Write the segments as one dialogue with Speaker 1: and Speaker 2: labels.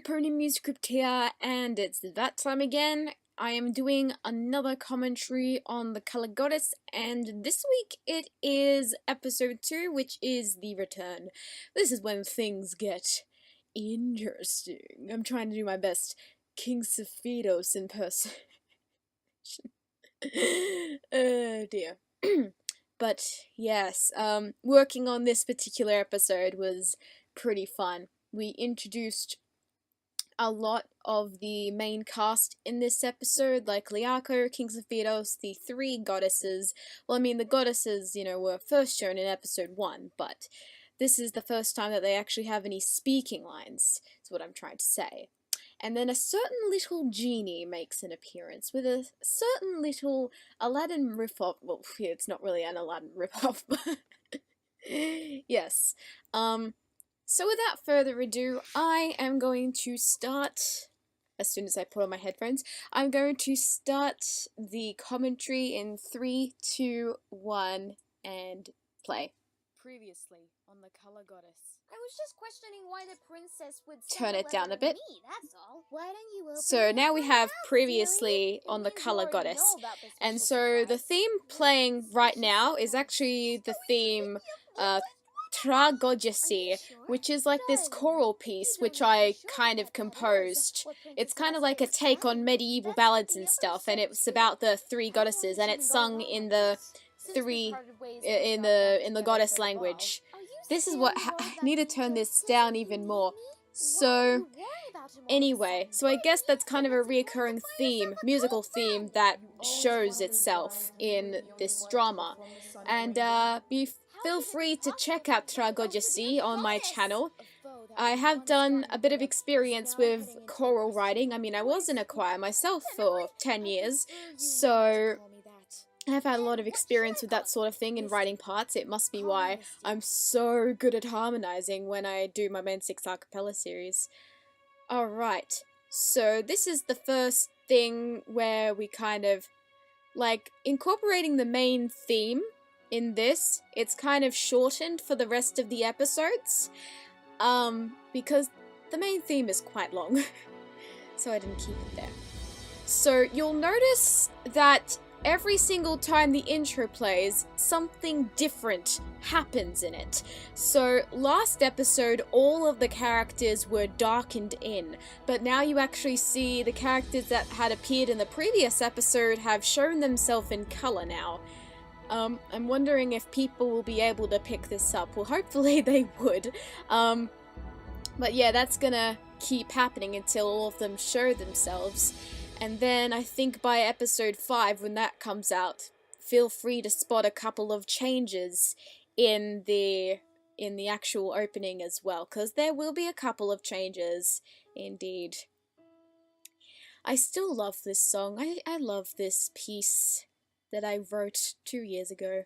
Speaker 1: Pony Music Crypt here, and it's that time again. I am doing another commentary on the Color Goddess, and this week it is episode 2, which is the return. This is when things get interesting. I'm trying to do my best King Sephiroth impersonation. Oh dear. But yes, working on this particular episode was pretty fun. We introduced a lot of the main cast in this episode, like Liako, King Sephiroth, the three goddesses. Well, I mean, the goddesses, were first shown in episode 1, but this is the first time that they actually have any speaking lines, is what I'm trying to say. And then a certain little genie makes an appearance with a certain little Aladdin ripoff. Well, it's not really an Aladdin ripoff, but yes. So without further ado, I am going to start, as soon as I put on my headphones, I'm going to start the commentary in 3, 2, 1, and play. Previously on the Color Goddess.
Speaker 2: I was just questioning why the princess would
Speaker 1: Turn it down a bit.
Speaker 2: Me, that's all. Why don't you open
Speaker 1: So now we have
Speaker 2: mouth,
Speaker 1: previously
Speaker 2: dearie?
Speaker 1: on the
Speaker 2: It means
Speaker 1: Color
Speaker 2: you already
Speaker 1: Goddess.
Speaker 2: know about this
Speaker 1: And
Speaker 2: special
Speaker 1: so the
Speaker 2: surprise.
Speaker 1: theme playing right now is actually the theme Tragodjesi, which is like this choral piece which I kind of composed. It's kind of like a take on medieval ballads and stuff, and it's about the three goddesses, and it's sung in the goddess language. This is what I need to turn this down even more. So anyway, so I guess that's kind of a reoccurring theme, musical theme, that shows itself in this drama. And feel free to check out Tragodjesi on my channel. I have done a bit of experience with choral writing. I mean, I was in a choir myself for 10 years, so I've had a lot of experience with that sort of thing in writing parts. It must be why I'm so good at harmonizing when I do my main 6 a cappella series. Alright, so this is the first thing where we kind of, like, incorporating the main theme in this. It's kind of shortened for the rest of the episodes, because the main theme is quite long, so I didn't keep it there. So you'll notice that every single time the intro plays, something different happens in it. So last episode, all of the characters were darkened in, but now you actually see the characters that had appeared in the previous episode have shown themselves in color now. I'm wondering if people will be able to pick this up. Well, hopefully they would. But yeah, that's gonna keep happening until all of them show themselves. And then I think by episode 5, when that comes out, feel free to spot a couple of changes in the actual opening as well, because there will be a couple of changes indeed. I still love this song. I love this piece that I wrote 2 years ago.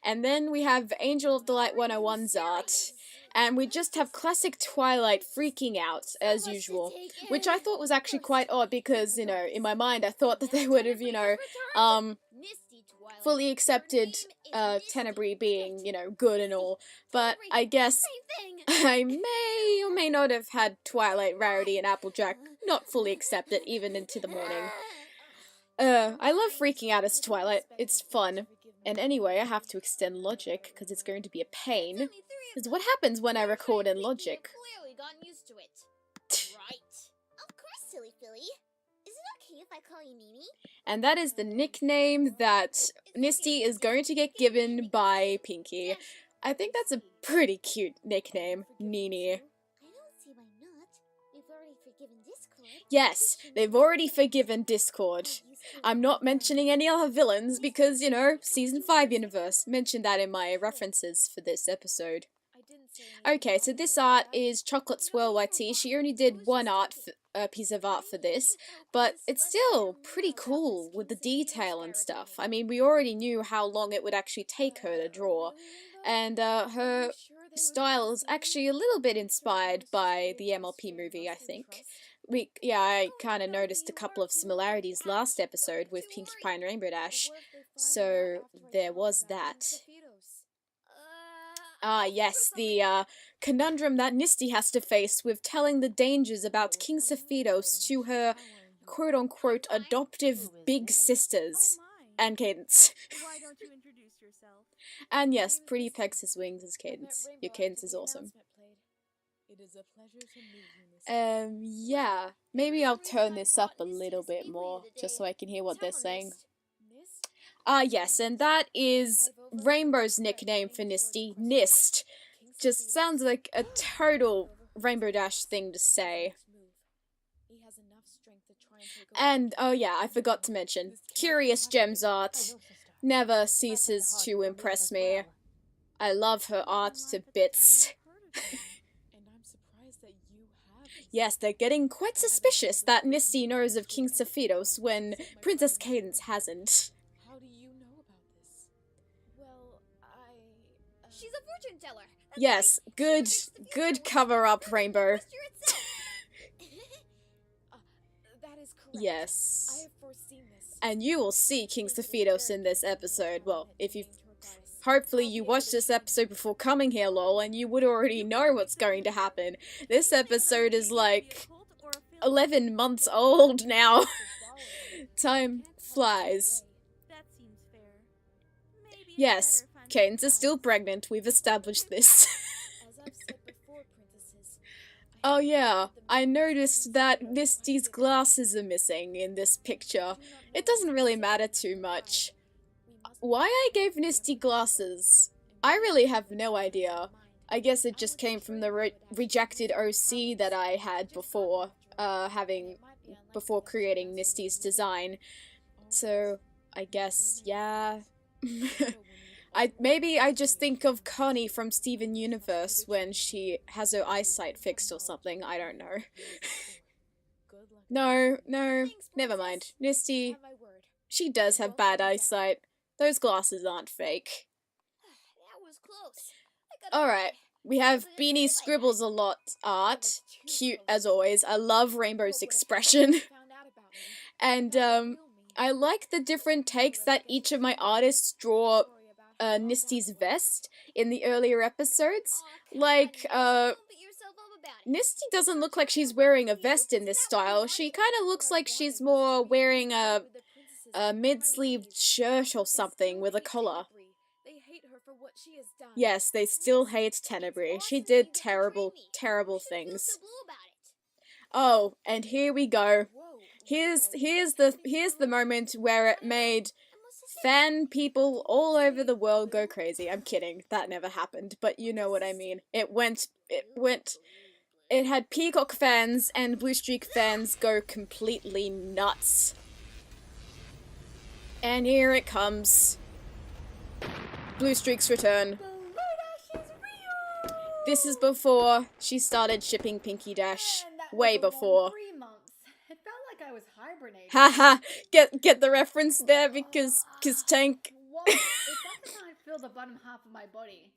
Speaker 1: And then we have Angel of the Light 101's art, and we just have classic Twilight freaking out, as usual, which I thought was actually quite odd, because, in my mind I thought that they would have, fully accepted Tenebrae being, good and all, but I guess I may or may not have had Twilight, Rarity, and Applejack not fully accept it, even into the morning. I love freaking out as Twilight, it's fun. And anyway, I have to extend Logic, because it's going to be a pain. Because what happens when I record in Logic?
Speaker 2: Clearly gotten used to it. Right. Of course, silly Philly. Is it okay if I call you Nini?
Speaker 1: And that is the nickname that Misty is going to get given by Pinky. I think that's a pretty cute nickname, Nini.
Speaker 2: I don't see why not. We've already forgiven Discord.
Speaker 1: Yes, they've already forgiven Discord. I'm not mentioning any other villains because, Season 5 universe. Mentioned that in my references for this episode. Okay, so this art is Chocolate Swirl YT. She only did one piece of art for this, but it's still pretty cool with the detail and stuff. I mean, we already knew how long it would actually take her to draw, and her style is actually a little bit inspired by the MLP movie, I think. I kind of noticed a couple of similarities last episode with Pinkie Pie and Rainbow Dash, so there was that. Ah, yes, the conundrum that Nisty has to face with telling the dangers about King Sephiroth to her quote-unquote adoptive big sisters. And Cadence.
Speaker 2: Why don't you introduce yourself?
Speaker 1: And yes, Pretty pegs his wings as Cadence. Your Cadence is awesome.
Speaker 3: It is a pleasure to meet you,
Speaker 1: Yeah. Maybe I'll turn this up a little bit more, just so I can hear what they're saying. Ah, yes, and that is Rainbow's nickname for Nisty, Nist. Just sounds like a total Rainbow Dash thing to say. And, oh yeah, I forgot to mention, Curious Gem's art never ceases to impress me. I love her art to bits. Yes, they're getting quite suspicious that Nisty knows of King Sephiroth when Princess Cadence hasn't.
Speaker 3: How do you know about this? Well,
Speaker 2: She's a fortune teller. That's
Speaker 1: Yes,
Speaker 2: right.
Speaker 1: good cover-up, Rainbow.
Speaker 3: that is correct.
Speaker 1: Yes.
Speaker 3: I have foreseen this.
Speaker 1: And you will see King Sephiroth in this episode. Well, if you... Hopefully you watched this episode before coming here, lol, and you would already know what's going to happen. This episode is like 11 months old now. Time flies.
Speaker 2: That seems fair. Maybe
Speaker 1: Yes, Cadence is still pregnant, we've established this. Oh yeah, I noticed that Misty's glasses are missing in this picture. It doesn't really matter too much. Why I gave Nisty glasses? I really have no idea. I guess it just came from the rejected OC that I had before, before creating Nisty's design. So, I guess, yeah. Maybe I just think of Connie from Steven Universe when she has her eyesight fixed or something, I don't know. No, never mind. Nisty, she does have bad eyesight. Those glasses aren't fake.
Speaker 2: That was close.
Speaker 1: Alright, we have Beanie Scribbles a lot art. Cute as always. I love Rainbow's expression. And, I like the different takes that each of my artists draw Nisty's vest in the earlier episodes. Like, Nisty doesn't look like she's wearing a vest in this style. She kind of looks like she's more wearing a mid-sleeved shirt or something with a collar. Yes, they still hate Tenebrae. She did terrible, terrible things. Oh, and here we go. Here's the moment where it made fan people all over the world go crazy. I'm kidding. That never happened, but you know what I mean. It had Peacock fans and Blue Streak fans go completely nuts. And here it comes. Blue Streak's return. This is before she started shipping Pinky Dash. Way before.
Speaker 4: 3 months. It felt like I was hibernating.
Speaker 1: Haha, get the reference there because Tank.
Speaker 4: What? It's like I can't feel the bottom half of my body.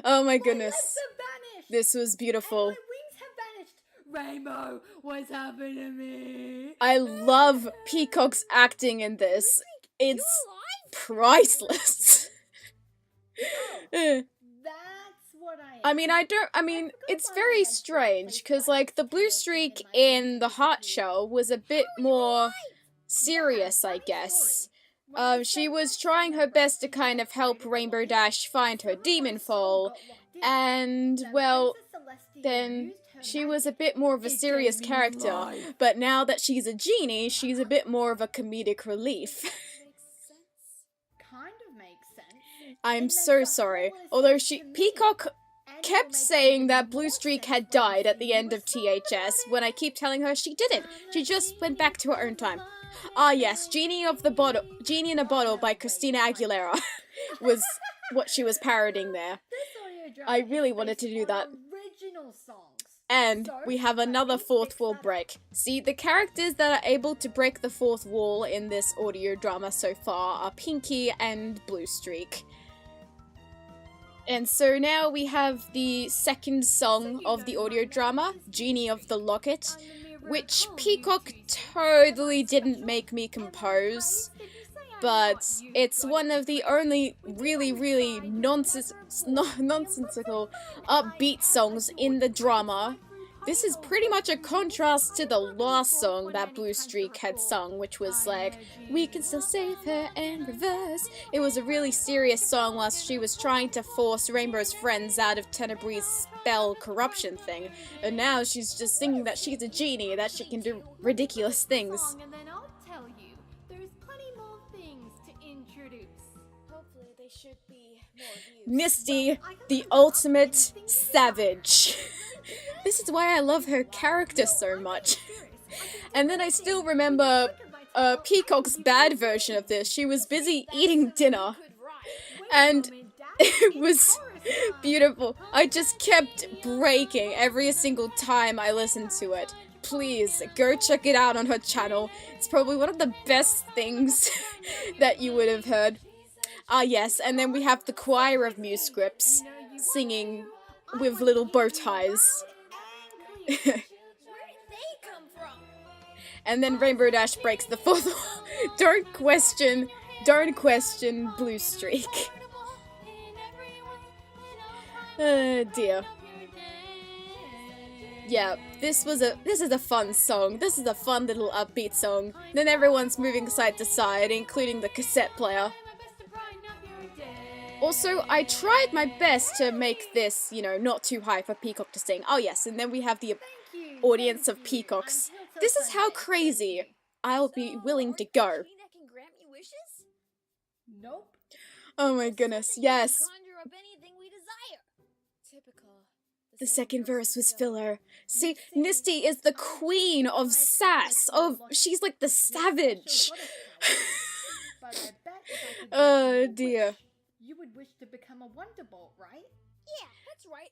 Speaker 1: Oh my goodness.
Speaker 4: My legs have vanished.
Speaker 1: This was beautiful.
Speaker 4: And my wings have vanished. Rainbow, what's happened to me?
Speaker 1: I love Peacock's acting in this. It's priceless.
Speaker 4: That's what I
Speaker 1: mean, it's very strange, because, like, the Blue Streak in the Heart Shell was a bit more serious, I guess. She was trying her best to kind of help Rainbow Dash find her demon foal, and, well, then she was a bit more of a serious character, but now that she's a genie, she's a bit more of a comedic relief.
Speaker 4: kind of makes sense.
Speaker 1: I'm so sorry. Although Peacock kept saying that Blue Streak had died at the end of THS when I keep telling her she didn't. She just went back to her own time. Ah yes, Genie in a Bottle by Christina Aguilera was what she was parodying there. I really wanted to do that.
Speaker 4: Original songs.
Speaker 1: And we have another fourth wall break. See, the characters that are able to break the fourth wall in this audio drama so far are Pinky and Blue Streak. And so now we have the second song of the audio drama, Genie of the Locket, which Peacock totally didn't make me compose. but it's one of the only really nonsensical upbeat songs in the drama. This is pretty much a contrast to the last song that Blue Streak had sung, which was like, we can still save her and reverse. It was a really serious song whilst she was trying to force Rainbow's friends out of Tenebrie's spell corruption thing. And now she's just singing that she's a genie, that she can do ridiculous things.
Speaker 4: And then I'll tell you, there's plenty more things to introduce.
Speaker 3: Hopefully they should be more views.
Speaker 1: Misty, the ultimate savage. This is why I love her character so much. And then I still remember Peacock's bad version of this. She was busy eating dinner, and it was beautiful. I just kept breaking every single time I listened to it. Please, go check it out on her channel. It's probably one of the best things that you would have heard. Ah yes, and then we have the choir of Muse Scripts singing with little bow ties.
Speaker 2: Where did they come from?
Speaker 1: And then Rainbow Dash breaks the fourth wall. Don't question Blue Streak. Oh dear. Yeah, this is a fun song. This is a fun little upbeat song. Then everyone's moving side to side, including the cassette player. Also, I tried my best to make this, you know, not too high for Peacock to sing. Oh yes, and then we have the audience of peacocks. This is how crazy I'll be willing to go.
Speaker 2: Genie that can grant me wishes?
Speaker 4: Nope.
Speaker 1: Oh my goodness, yes.
Speaker 2: Conjure up anything we desire.
Speaker 3: Typical.
Speaker 1: The second verse was filler. See, Misty is the queen of sass. She's like the savage. Oh dear.
Speaker 4: You would wish to become a Wonderbolt, right?
Speaker 2: Yeah, that's right.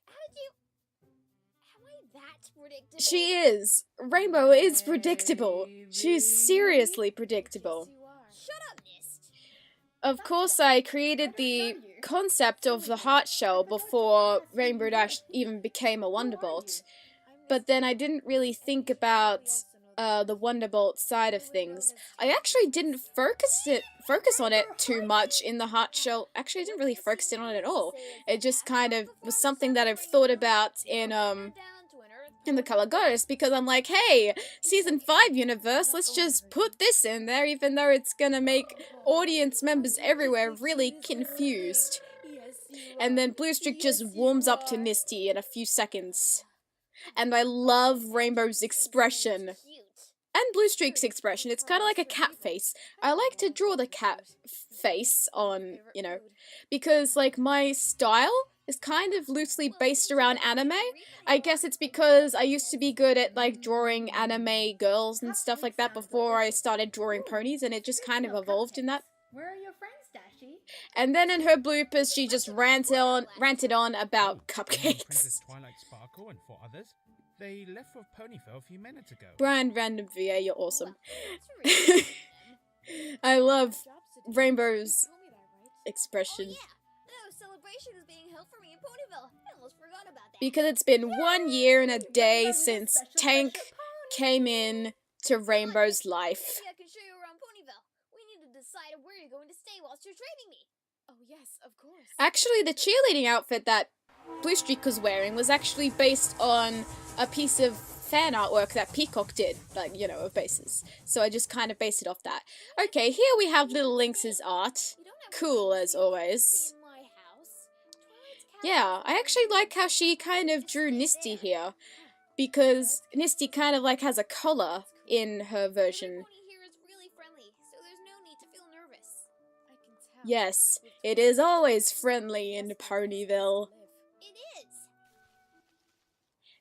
Speaker 2: Am I that predictable?
Speaker 1: She is. Rainbow is predictable. She's seriously predictable.
Speaker 3: You are.
Speaker 2: Shut up, Nist.
Speaker 1: Of course, I created the concept of the heart shell before Rainbow Dash even became a Wonderbolt. But then I didn't really think about the Wonderbolt side of things. I actually didn't focus on it too much in the heart shell. Actually, I didn't really focus in on it at all. It just kind of was something that I've thought about in the Color Ghost, because I'm like, hey, Season 5 universe, let's just put this in there, even though it's gonna make audience members everywhere really confused. And then Blue Streak just warms up to Misty in a few seconds. And I love Rainbow's expression. And Blue Streak's expression. It's kind of like a cat face. I like to draw the cat face on, you know, because, like, my style is kind of loosely based around anime. I guess it's because I used to be good at, like, drawing anime girls and stuff like that before I started drawing ponies, and it just kind of evolved in that.
Speaker 4: Where are your friends, Dashy?
Speaker 1: And then in her bloopers, she just ranted on about cupcakes.
Speaker 5: Princess Twilight Sparkle and 4 others. They left for Ponyville a few minutes ago.
Speaker 1: Brian Random VA, you're awesome.
Speaker 2: That's really
Speaker 1: I love
Speaker 3: Jobs to do.
Speaker 1: Rainbow's
Speaker 3: You told me that, right?
Speaker 1: expression.
Speaker 2: Oh yeah, the celebration is being held for me in Ponyville. I almost forgot about that.
Speaker 1: Because it's been 1 year and a day since Tank came in to Rainbow's life.
Speaker 2: Maybe I can show you around Ponyville. We need to decide where you're going to stay whilst you're training me.
Speaker 3: Oh yes, of course.
Speaker 1: Actually, the cheerleading outfit that Blue Streak was wearing was actually based on a piece of fan artwork that Peacock did, like, you know, of bases. So I just kind of based it off that. Okay, here we have Little Lynx's art.
Speaker 2: You don't have
Speaker 1: Cool
Speaker 2: to
Speaker 1: as
Speaker 2: stay
Speaker 1: always.
Speaker 2: in my house. Twilight's
Speaker 1: Yeah, I actually like how she kind of drew Nisty here, because Nisty kind of like has a collar in her version.
Speaker 2: Pony here is really friendly, so there's no need to feel nervous.
Speaker 3: I can tell.
Speaker 1: Yes, it is always friendly in Ponyville.
Speaker 2: It is.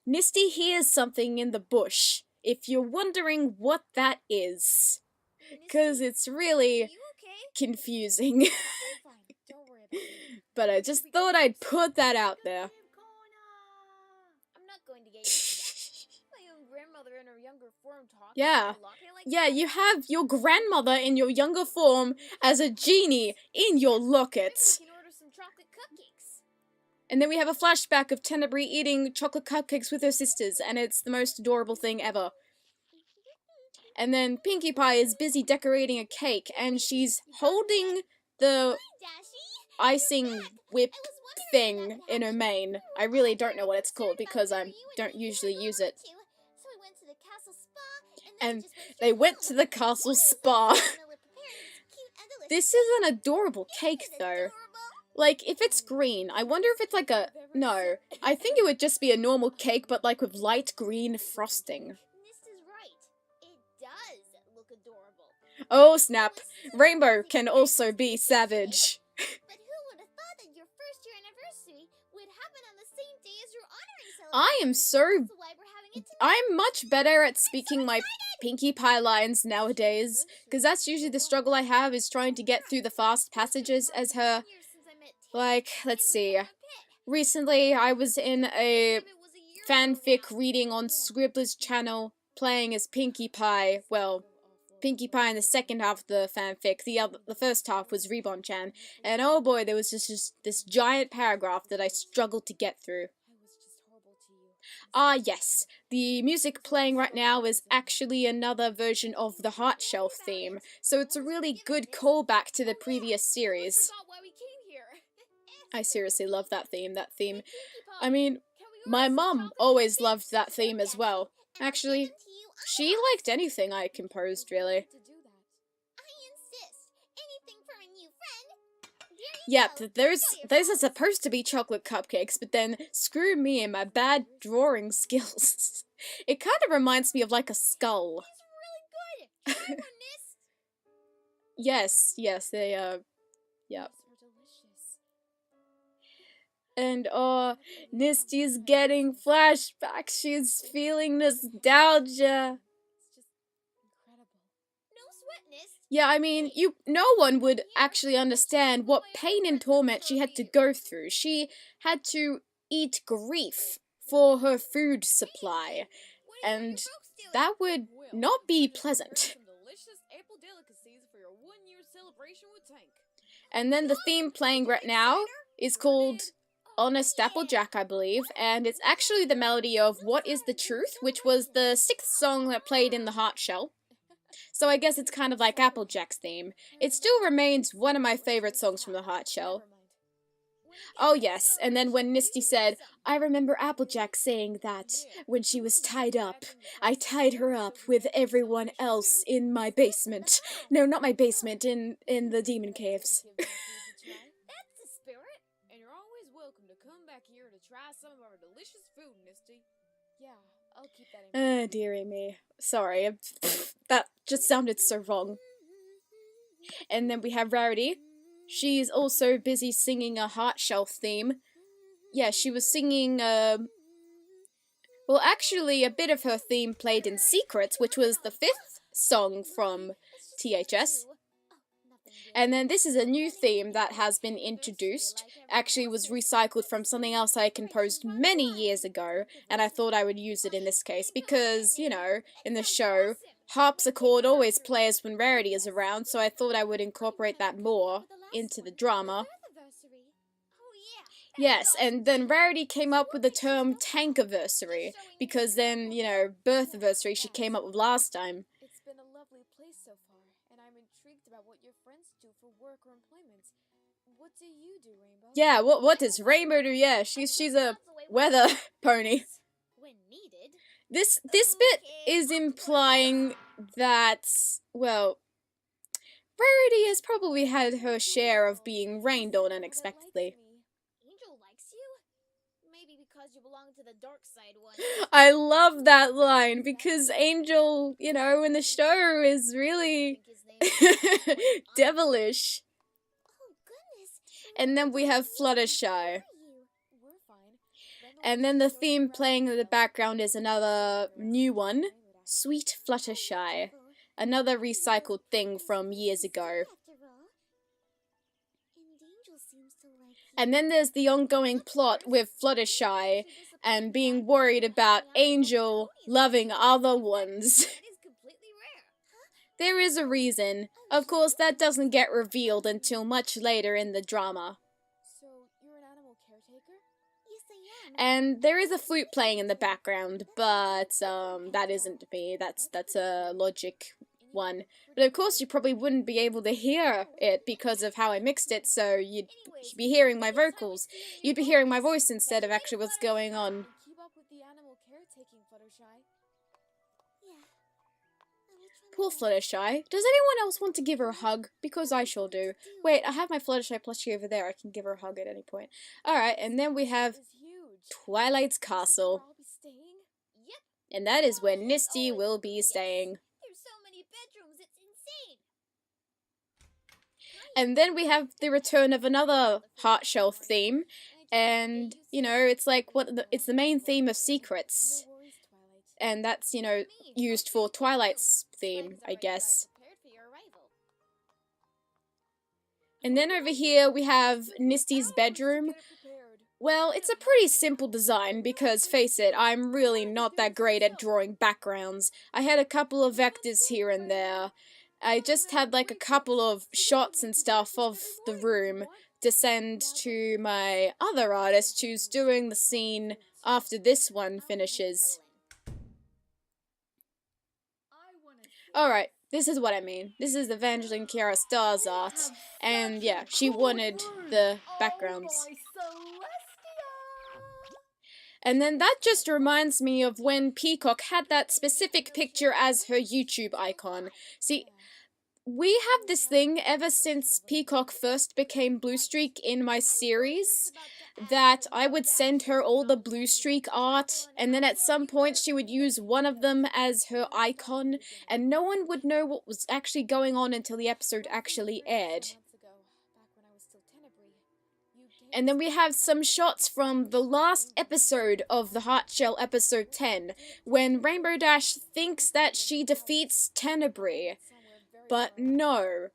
Speaker 1: Nisty hears something in the bush, if you're wondering what that is, because it's really
Speaker 2: You okay?
Speaker 1: confusing.
Speaker 3: I'm fine. Don't worry about it.
Speaker 1: But I just thought I'd put that out there.
Speaker 2: I'm not going to get used to that. My own grandmother in her younger form talked
Speaker 1: Yeah.
Speaker 2: like
Speaker 1: Yeah,
Speaker 2: that.
Speaker 1: you have your grandmother in your younger form as a genie in your
Speaker 2: Maybe
Speaker 1: locket.
Speaker 2: we can order some chocolate cupcakes.
Speaker 1: And then we have a flashback of Tenebrae eating chocolate cupcakes with her sisters, and it's the most adorable thing ever. And then Pinkie Pie is busy decorating a cake, and she's holding the
Speaker 2: Dashi!
Speaker 1: icing whip
Speaker 2: I was wondering
Speaker 1: thing
Speaker 2: about that.
Speaker 1: in her mane. I really don't know what it's called
Speaker 2: Concerned
Speaker 1: because
Speaker 2: about
Speaker 1: I
Speaker 2: where you and
Speaker 1: don't
Speaker 2: me
Speaker 1: usually
Speaker 2: were
Speaker 1: use
Speaker 2: going
Speaker 1: it.
Speaker 2: to. So we went to the castle spa,
Speaker 1: And
Speaker 2: and then we just went
Speaker 1: they
Speaker 2: straight
Speaker 1: went
Speaker 2: home.
Speaker 1: to the castle
Speaker 2: Why is
Speaker 1: spa.
Speaker 2: Anna preparing this cute and delicious
Speaker 1: This is
Speaker 2: cake?
Speaker 1: an adorable cake,
Speaker 2: Isn't it
Speaker 1: though.
Speaker 2: adorable?
Speaker 1: Like, if it's green, I wonder if it's like a... No, I think it would just be a normal cake, but like with light green frosting.
Speaker 2: Nista's right. It does look adorable.
Speaker 1: Oh snap, Rainbow can also be savage.
Speaker 2: But who would have thought that your first year anniversary would happen on the same day as your honoring celebration?
Speaker 1: I am so...
Speaker 2: That's why we're having it tonight.
Speaker 1: I'm much better at speaking my Pinkie Pie lines nowadays, because that's usually the struggle I have, is trying to get through the fast passages as her. Like, let's see. Recently, I was in a fanfic reading on Scribbler's channel, playing as Pinkie Pie. Well, Pinkie Pie in the second half of the fanfic. The first half was Reborn-chan. And oh boy, there was just this giant paragraph that I struggled to get through. Ah, yes. The music playing right now is actually another version of the Heart Shelf theme, so it's a really good callback to the previous series. I seriously love that theme, I mean, my mum always loved that theme as well. Actually, she liked anything I composed, really.
Speaker 2: I insist. Anything from a new friend.
Speaker 1: Yep, those are supposed to be chocolate cupcakes, but then screw me and my bad drawing skills. It kind of reminds me of like a skull.
Speaker 2: It's really good.
Speaker 1: Yes, they yep. And Nisty's getting flashbacks. She's feeling nostalgia. Yeah, I mean, no one would actually understand what pain and torment she had to go through. She had to eat grief for her food supply, and that would not be pleasant. And then the theme playing right now is called Honest Applejack, I believe, and it's actually the melody of What is the Truth, which was the 6th song that played in the Heart Shell. So I guess it's kind of like Applejack's theme. It still remains one of my favorite songs from the Heart Shell. Oh yes, and then when Nisty said, I remember Applejack saying that when she was tied up. I tied her up with everyone else in my basement. No, not my basement, in the demon caves.
Speaker 3: That's the spirit. And you're always welcome to come back here to try some of our delicious food, Nisty. Yeah, I'll keep that in mind.
Speaker 1: Dearie me. Sorry, that just sounded so wrong. And then we have Rarity. She's also busy singing a Heart Shelf theme. Yeah, she was singing, well, actually, a bit of her theme played in Secrets, which was the 5th song from THS. And then this is a new theme that has been introduced. Actually was recycled from something else I composed many years ago, and I thought I would use it in this case because, you know, in the show, harpsichord always plays when Rarity is around, so I thought I would incorporate that more into the drama. Yes, and then Rarity came up with the term tankiversary, because then, you know, birthiversary she came up with last time.
Speaker 3: It's been a lovely place so far, and I'm intrigued about what your friends do for work or employment. What do you do, Rainbow?
Speaker 1: Yeah, what does Rainbow do? Yeah, she's a weather pony.
Speaker 2: When needed.
Speaker 1: This bit is implying that, well, Rarity has probably had her share of being rained on unexpectedly.
Speaker 2: Angel likes you? Maybe because you belong to the dark side one.
Speaker 1: I love that line, because Angel, you know, in the show is really devilish.
Speaker 2: Oh goodness.
Speaker 1: And then we have Fluttershy. And then the theme playing in the background is another new one, Sweet Fluttershy. Another recycled thing from years ago. And then there's the ongoing plot with Fluttershy and being worried about Angel loving other ones. There is a reason. Of course, that doesn't get revealed until much later in the drama.
Speaker 3: So, you're an animal caretaker?
Speaker 2: Yes, I am.
Speaker 1: And there is a flute playing in the background, but that isn't me. That's a logic one. But of course you probably wouldn't be able to hear it because of how I mixed it, so you'd be hearing my vocals. You'd be hearing my voice instead of actually what's going on.
Speaker 3: Keep up with the animal caretaking, Fluttershy.
Speaker 1: Poor Fluttershy. Does anyone else want to give her a hug? Because I sure do. Wait, I have my Fluttershy plushie over there. I can give her a hug at any point. Alright, and then we have Twilight's Castle.
Speaker 2: Yep.
Speaker 1: And that is where Nisty will be staying.
Speaker 2: There's so many bedrooms, it's insane.
Speaker 1: And then we have the return of another Heart Shelf theme. And, you know, it's like it's the main theme of Secrets. And that's, you know, used for Twilight's theme, I guess. And then over here we have Nisty's bedroom. Well, it's a pretty simple design because, face it, I'm really not that great at drawing backgrounds. I had a couple of vectors here and there. I just had like a couple of shots and stuff of the room to send to my other artist who's doing the scene after this one finishes. Alright, this is what I mean. This is Evangeline Kiara Star's art, and yeah, she wanted the backgrounds. And then that just reminds me of when Peacock had that specific picture as her YouTube icon. See, we have this thing ever since Peacock first became Blue Streak in my series, that I would send her all the Blue Streak art, and then at some point she would use one of them as her icon, and no one would know what was actually going on until the episode actually aired. And then we have some shots from the last episode of the Heartshell episode 10, when Rainbow Dash thinks that she defeats Tenebrae. But no,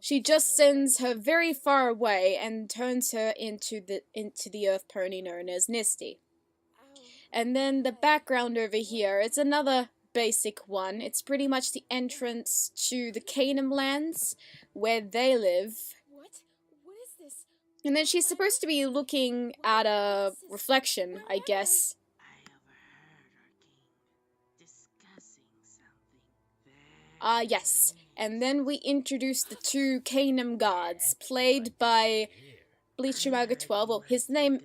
Speaker 1: she just sends her very far away and turns her into the Earth Pony known as Nisty. And then the background over here, it's another basic one. It's pretty much the entrance to the Canaan lands, where they live.
Speaker 3: What is this?
Speaker 1: And then she's supposed to be looking at a reflection, I guess. Yes. And then we introduce the two Canaan guards, played by Bleacher 12. Well, his name,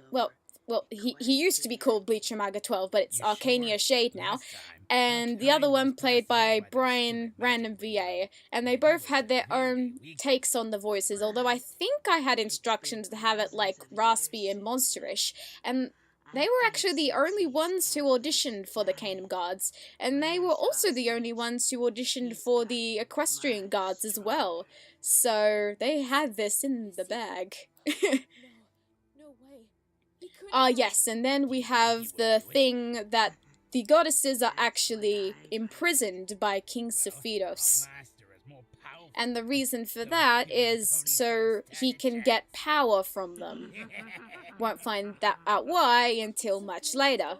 Speaker 1: he used to be called Bleacher 12, but it's Arcania Shade now. And the other one played by Brian Random VA. And they both had their own takes on the voices, although I think I had instructions to have it, like, raspy and monsterish. And they were actually the only ones who auditioned for the Canaan Guards, and they were also the only ones who auditioned for the Equestrian Guards as well. So they had this in the bag.
Speaker 3: No way.
Speaker 1: Yes, and then we have the thing that the goddesses are actually imprisoned by King Sephiros. And the reason for that is so he can get power from them. Won't find that out why until much later.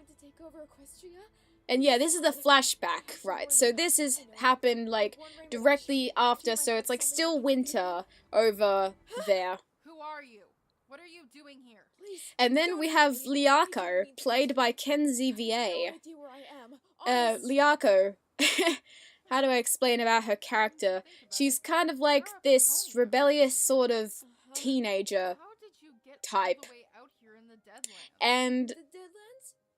Speaker 1: And yeah, this is a flashback, right? So this has happened, like, directly after, so it's, like, still winter over there.
Speaker 4: Who are you? What are you doing here?
Speaker 1: And then we have Liako, played by Kenzie VA. Liako, how do I explain about her character? She's kind of like this rebellious sort of teenager type. And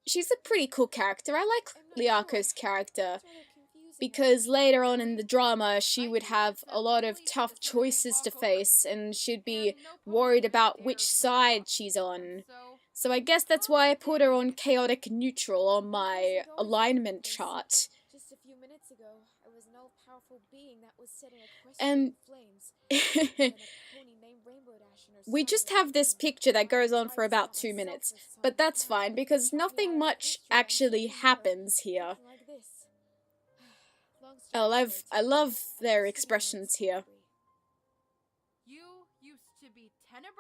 Speaker 1: she's a pretty cool character. I like Liako's character because later on in the drama she would have a lot of tough choices to face and she'd be worried about which side she's on. So I guess that's why I put her on chaotic neutral on my alignment chart.
Speaker 3: Just a few minutes ago, I was an all-powerful being that was setting
Speaker 1: And
Speaker 3: flames.
Speaker 1: we just have this picture that goes on for about 2 minutes, but that's fine because nothing much actually happens here. I love their expressions here.
Speaker 4: You used to be Tenebrous?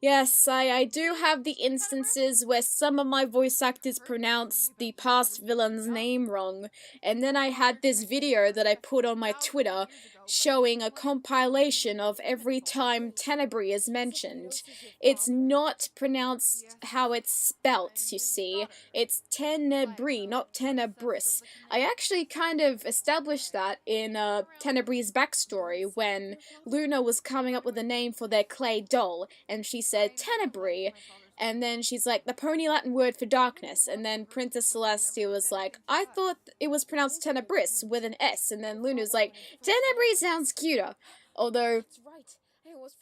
Speaker 1: Yes, I do have the instances where some of my voice actors pronounce the past villain's name wrong, and then I had this video that I put on my Twitter showing a compilation of every time Tenebrae is mentioned. It's not pronounced how it's spelt, you see. It's Tenebrae, not Tenebris. I actually kind of established that in Tenebrae's backstory when Luna was coming up with a name for their clay doll, and she said Tenebrae. And then she's like, the pony Latin word for darkness. And then Princess Celestia was like, I thought it was pronounced Tenebris with an S. And then Luna's like, Tenebrae sounds cuter. Although,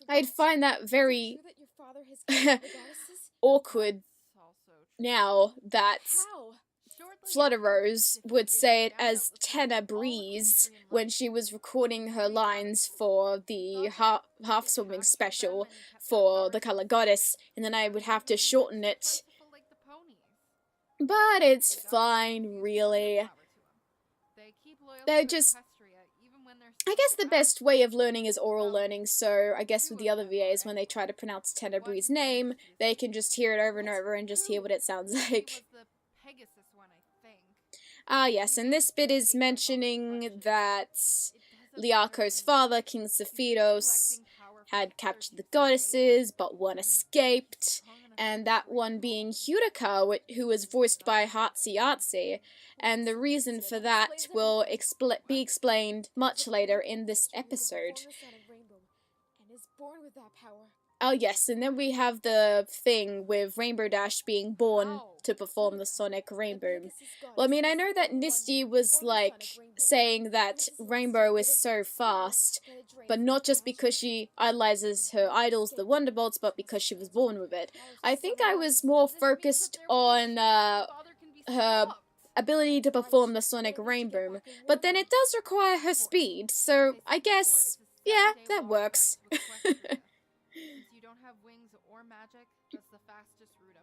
Speaker 1: I'd find that very awkward now that Flutterose would say it as Tenebreeze when she was recording her lines for the half-swimming special for the color Goddess, and then I would have to shorten it. But it's fine, really. They're just... I guess the best way of learning is oral learning, so I guess with the other VAs, when they try to pronounce Tenebree's name, they can just hear it over and over and just hear what it sounds like. Ah, yes, and this bit is mentioning that Liako's father, King Sephiroth, had captured the goddesses, but one escaped, and that one being Hurika, who was voiced by Hatsi, and the reason for that will be explained much later in this episode. Oh yes, and then we have the thing with Rainbow Dash being born to perform the Sonic Rainbow. Well, I mean, I know that Misty was, like, saying that Rainbow is so fast, but not just because she idolizes her idols, the Wonderbolts, but because she was born with it. I think I was more focused on, her ability to perform the Sonic Rainbow, but then it does require her speed, so I guess, yeah, that works.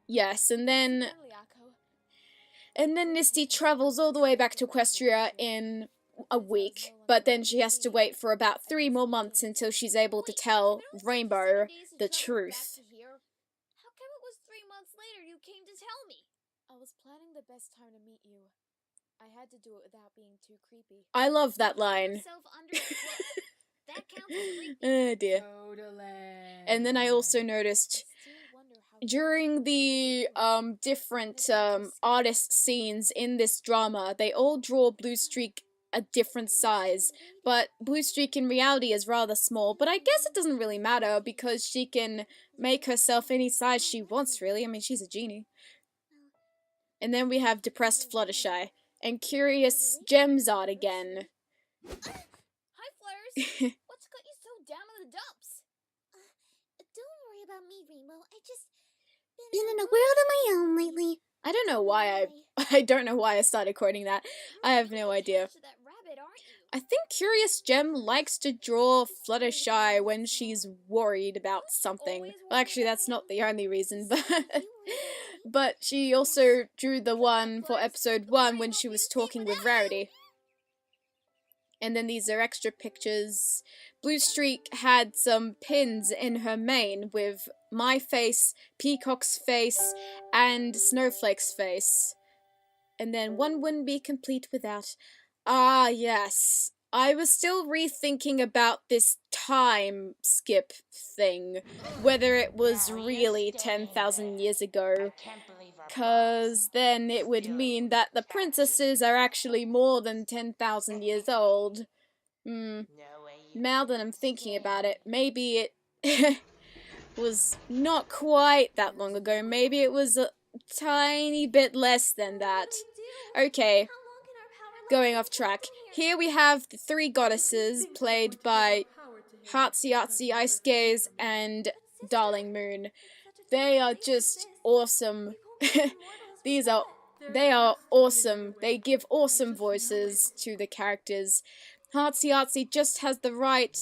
Speaker 1: Yes, and then Misty travels all the way back to Equestria in a week, but then she has to wait for about 3 more months until she's able to tell Rainbow the truth.
Speaker 2: How come it was 3 months later you came to tell me?
Speaker 3: I was planning the best time to meet you. I had to do it without being too creepy.
Speaker 1: I love that line.
Speaker 2: That counts as creepy.
Speaker 1: Oh dear.
Speaker 4: Totally.
Speaker 1: And then I also noticed during the different artist scenes in this drama, they all draw Blue Streak a different size, but Blue Streak in reality is rather small, but I guess it doesn't really matter because she can make herself any size she wants, really. I mean, she's a genie. And then we have depressed Fluttershy and Curious Gemzard again.
Speaker 2: Hi, Flurs. What's got you so down in the dumps? Don't worry about me, Rainbow. I just been in a world of my own lately.
Speaker 1: I don't know why I don't know why I started quoting that. I have no idea. I think Curious Gem likes to draw Fluttershy when she's worried about something. Well, actually, that's not the only reason, but she also drew the one for episode 1 when she was talking with Rarity. And then these are extra pictures. Blue Streak had some pins in her mane with my face, Peacock's face, and Snowflake's face. And then one wouldn't be complete without... Ah, yes. I was still rethinking about this time skip thing, whether it was really 10,000 years ago, cause then it would mean that the princesses are actually more than 10,000 years old. Now that I'm thinking about it, maybe it was not quite that long ago, maybe it was a tiny bit less than that. Okay. Going off track. Here we have the 3 goddesses, played by Hatsi, Ice Gaze, and Darling Moon. They are just awesome. They are awesome. They give awesome voices to the characters. Hatsi just has the right,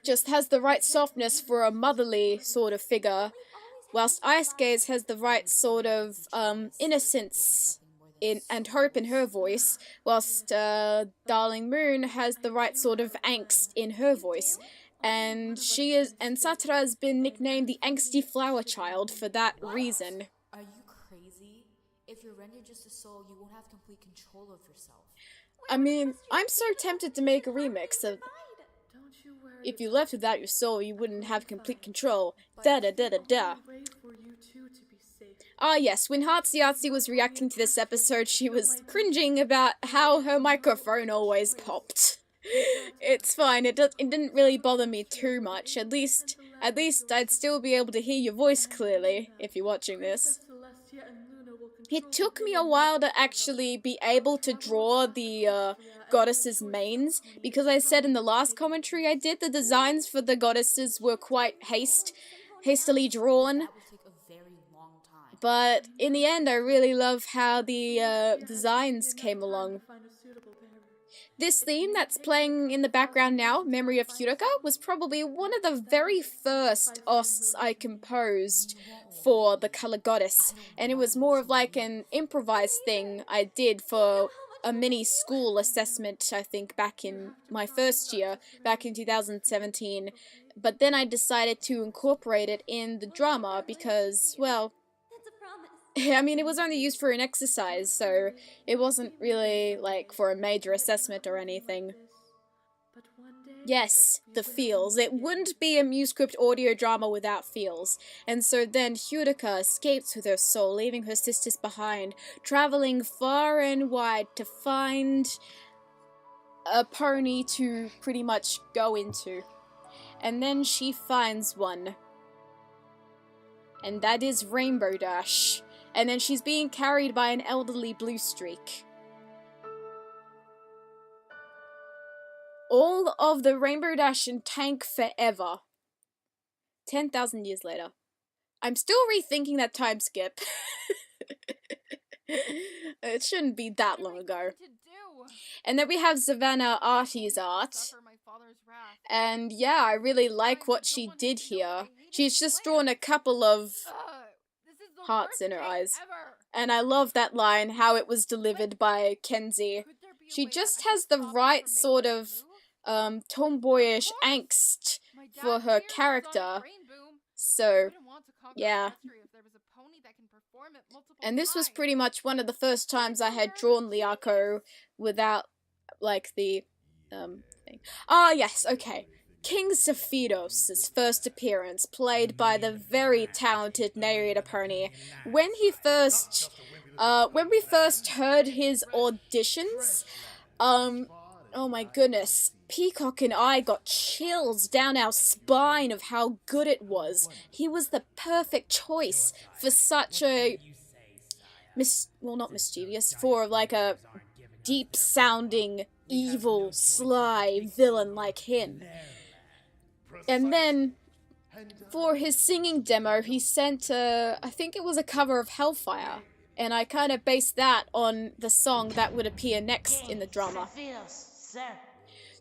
Speaker 1: just has the right softness for a motherly sort of figure, whilst Ice Gaze has the right sort of, innocence and hope in her voice, whilst Darling Moon has the right sort of angst in her voice. And Satara has been nicknamed the Angsty Flower Child for that reason.
Speaker 6: Are you crazy? If you're rendered just a soul, you won't have complete control of yourself.
Speaker 1: I mean, I'm so tempted to make a remix of
Speaker 4: Don't you worry.
Speaker 1: If you left without your soul, you wouldn't have complete control. Da da da da da.
Speaker 4: Way for you two to be safe.
Speaker 1: Ah yes, when Heartsy was reacting to this episode, she was cringing about how her microphone always popped. It's fine, it didn't really bother me too much. At least I'd still be able to hear your voice clearly, if you're watching this. It took me a while to actually be able to draw the goddesses' mains, because I said in the last commentary I did, the designs for the goddesses were quite hastily drawn. But in the end, I really love how the designs came along. This theme that's playing in the background now, Memory of Hyuuka, was probably one of the very first OSTs I composed for the Color Goddess, and it was more of like an improvised thing I did for a mini school assessment, I think, back in my first year, back in 2017, but then I decided to incorporate it in the drama because, well, I mean, it was only used for an exercise, so it wasn't really, like, for a major assessment or anything. Yes, the feels. It wouldn't be a Musescript audio drama without feels. And so then Hyuuka escapes with her soul, leaving her sisters behind, traveling far and wide to find a pony to pretty much go into. And then she finds one. And that is Rainbow Dash. And then she's being carried by an elderly Blue Streak. All of the Rainbow Dash and Tank forever. 10,000 years later. I'm still rethinking that time skip. It shouldn't be that long ago. And then we have Savannah Artie's art. And yeah, I really like what she did here. She's just drawn a couple of hearts in her eyes. And I love that line, how it was delivered by Kenzie. She just has the right sort of tomboyish angst for her character. So, yeah. And this was pretty much one of the first times I had drawn Liako without, like, the, thing. Ah, yes, okay. King Sephiroth's first appearance, played by the very talented narrator pony. When we first heard his auditions, oh my goodness, Peacock and I got chills down our spine of how good it was. He was the perfect choice for such a, well, not mischievous, for like a deep-sounding, evil, sly villain like him. And then, for his singing demo, he sent I think it was a cover of Hellfire, and I kind of based that on the song that would appear next in the drama.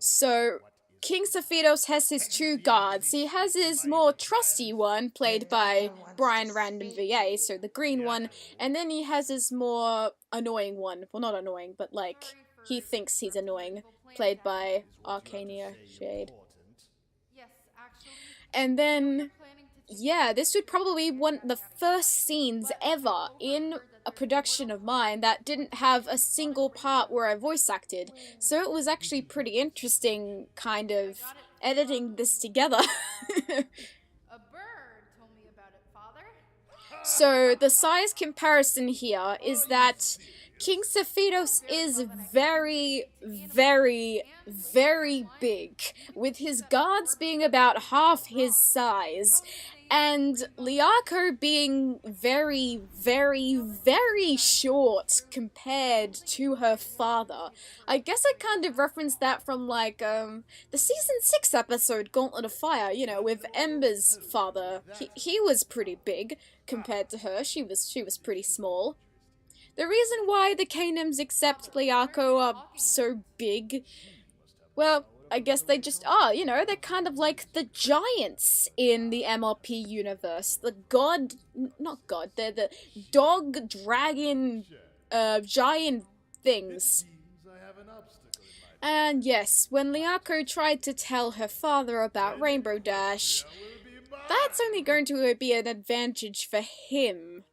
Speaker 1: So, King Sephiroth has his two guards. He has his more trusty one, played by Brian Random VA, so the green one, and then he has his more annoying one. Well, not annoying, but like, he thinks he's annoying, played by Arcania Shade. And then, yeah, this would probably be one of the first scenes ever in a production of mine that didn't have a single part where I voice acted. So it was actually pretty interesting, kind of, editing this together. So the size comparison here is that King Sephiroth is very, very, very big, with his guards being about half his size, and Liako being very, very, very short compared to her father. I guess I kind of referenced that from, like, the Season 6 episode, Gauntlet of Fire, you know, with Ember's father. He was pretty big compared to her. She was pretty small. The reason why the Kingdoms except Liako are so big, well, I guess they just are, you know, they're kind of like the giants in the MLP universe. The they're the dog, dragon, giant things. And yes, when Liako tried to tell her father about Rainbow Dash, that's only going to be an advantage for him.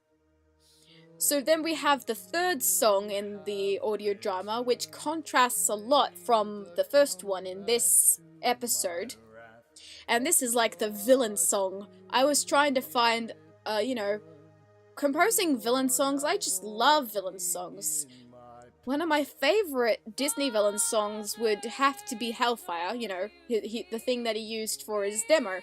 Speaker 1: So then we have the third song in the audio drama, which contrasts a lot from the first one in this episode. And this is like the villain song. I was trying to find, composing villain songs. I just love villain songs. One of my favorite Disney villain songs would have to be Hellfire, the thing that he used for his demo.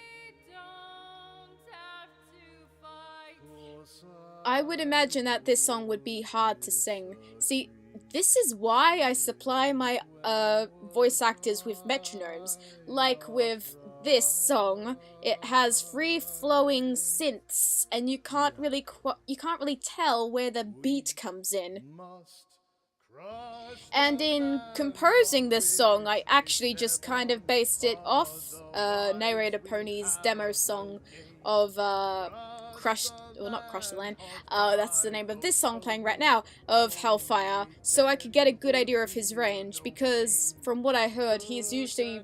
Speaker 1: I would imagine that this song would be hard to sing. See, this is why I supply my voice actors with metronomes. Like with this song, it has free-flowing synths, and you can't really tell where the beat comes in. And in composing this song, I actually just kind of based it off Narrator Pony's demo song of Crush the Land, that's the name of this song playing right now, of Hellfire, so I could get a good idea of his range, because from what I heard, he's usually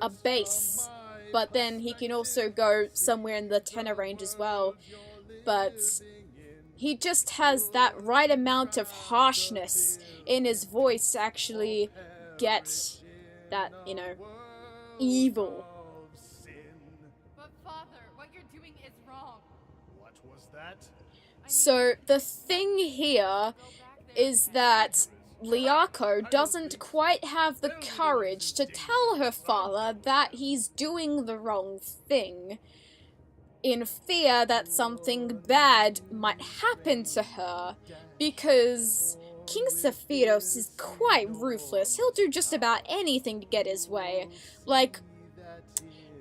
Speaker 1: a bass, but then he can also go somewhere in the tenor range as well, but he just has that right amount of harshness in his voice to actually get that, evil.
Speaker 4: But Father, what you're doing is wrong.
Speaker 6: What was that?
Speaker 1: So the thing here is that Liako doesn't quite have the courage to tell her father that he's doing the wrong thing, in fear that something bad might happen to her, because King Sephiroth is quite ruthless. He'll do just about anything to get his way. Like,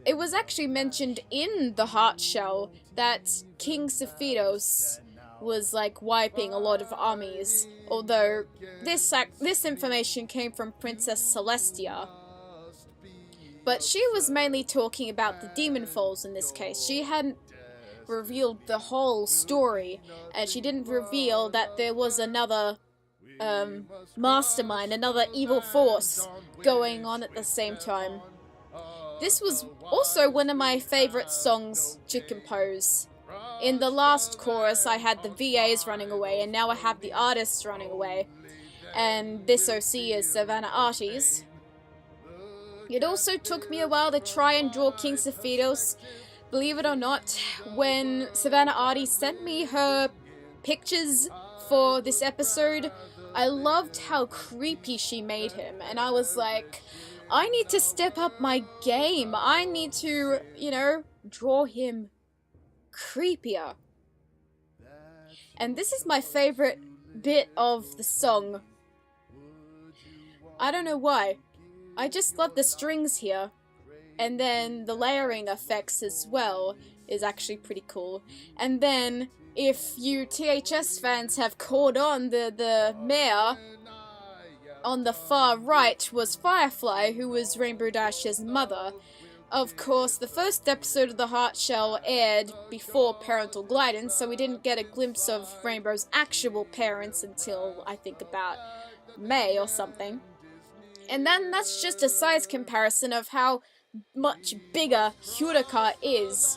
Speaker 1: it was actually mentioned in the Heart Shell that King Sephiroth was like wiping a lot of armies, although this information came from Princess Celestia. But she was mainly talking about the demon falls in this case. She hadn't revealed the whole story, and she didn't reveal that there was another mastermind, another evil force going on at the same time. This was also one of my favorite songs to compose. In the last chorus, I had the VAs running away, and now I have the artists running away. And this OC is Savannah Arties. It also took me a while to try and draw King Sephiroth. Believe it or not, when Savannah Arties sent me her pictures for this episode, I loved how creepy she made him, and I was like, I need to step up my game. I need to, draw him creepier. And this is my favorite bit of the song. I don't know why. I just love the strings here. And then the layering effects as well is actually pretty cool. And then, if you THS fans have caught on, the mayor on the far right was Firefly, who was Rainbow Dash's mother. Of course, the first episode of the Heart Shell aired before parental guidance, so we didn't get a glimpse of Rainbow's actual parents until, I think, about May or something. And then that's just a size comparison of how much bigger Hyudoka is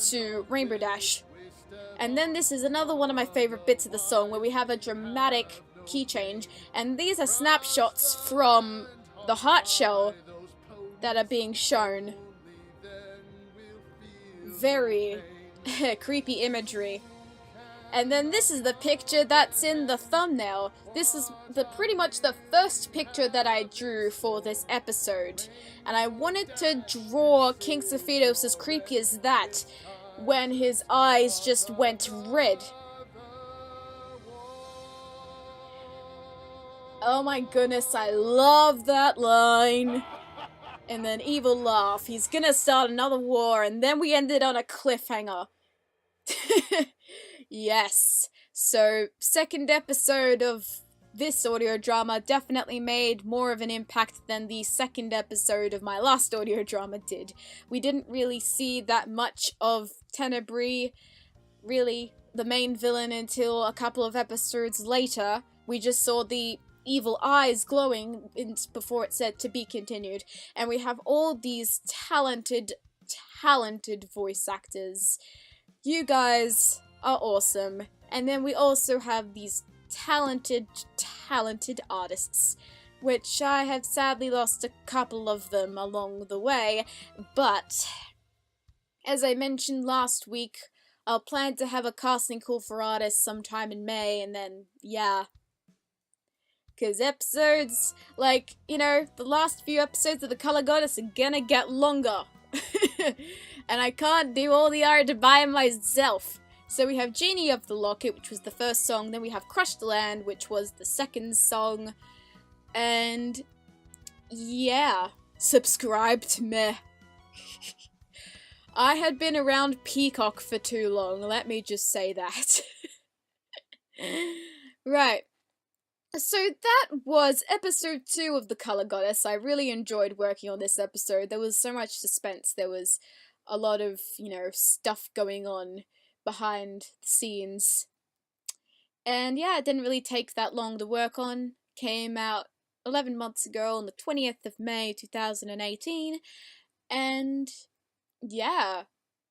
Speaker 1: to Rainbow Dash. And then this is another one of my favorite bits of the song, where we have a dramatic key change, and these are snapshots from the Heart Shell that are being shown. Very creepy imagery. And then this is the picture that's in the thumbnail. This is pretty much the first picture that I drew for this episode. And I wanted to draw King Sephiroth as creepy as that, when his eyes just went red. Oh my goodness, I love that line. And then evil laugh. He's gonna start another war, and then we ended on a cliffhanger. Yes. So, second episode of this audio drama definitely made more of an impact than the second episode of my last audio drama did. We didn't really see that much of Tenebrae, really, the main villain, until a couple of episodes later. We just saw the evil eyes glowing before it said to be continued. And we have all these talented voice actors. You guys are awesome. And then we also have these talented artists, which I have sadly lost a couple of them along the way, but as I mentioned last week, I'll plan to have a casting call for artists sometime in May, and then, yeah. Because episodes, like, you know, the last few episodes of The Color Goddess are gonna get longer. And I can't do all the art by myself. So we have Genie of the Locket, which was the first song, then we have Crush the Land, which was the second song, and yeah, subscribe to me. I had been around Peacock for too long, let me just say that. Right. So that was episode 2 of The Color Goddess. I really enjoyed working on this episode. There was so much suspense. There was a lot of, you know, stuff going on behind the scenes. And yeah, it didn't really take that long to work on. Came out 11 months ago on the 20th of May 2018. And yeah,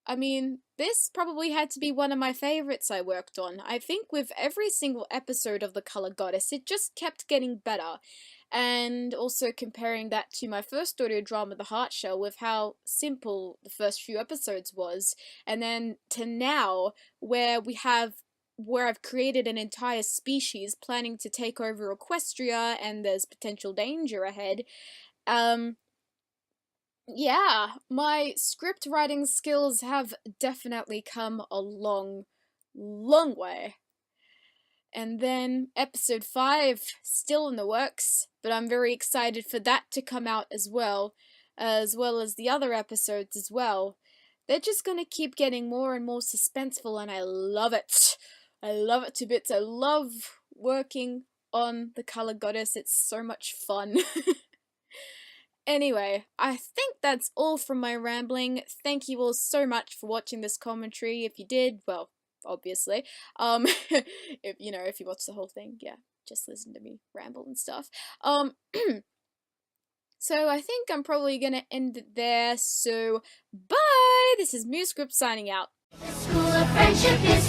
Speaker 1: I mean, this probably had to be one of my favorites I worked on. I think with every single episode of The Color Goddess, it just kept getting better. And also comparing that to my first audio drama, The Heart Shell, with how simple the first few episodes was, and then to now, where I've created an entire species planning to take over Equestria, and there's potential danger ahead. Yeah, my script writing skills have definitely come a long, long way. And then episode 5, still in the works, but I'm very excited for that to come out as well as the other episodes as well. They're just gonna keep getting more and more suspenseful, and I love it. I love it to bits. I love working on The Color Goddess. It's so much fun. Anyway, I think that's all from my rambling. Thank you all so much for watching this commentary. If you did, well, obviously. If you watch the whole thing, yeah, just listen to me ramble and stuff. So I think I'm probably gonna end it there, so bye! This is Musescript signing out.
Speaker 2: The school of friendship is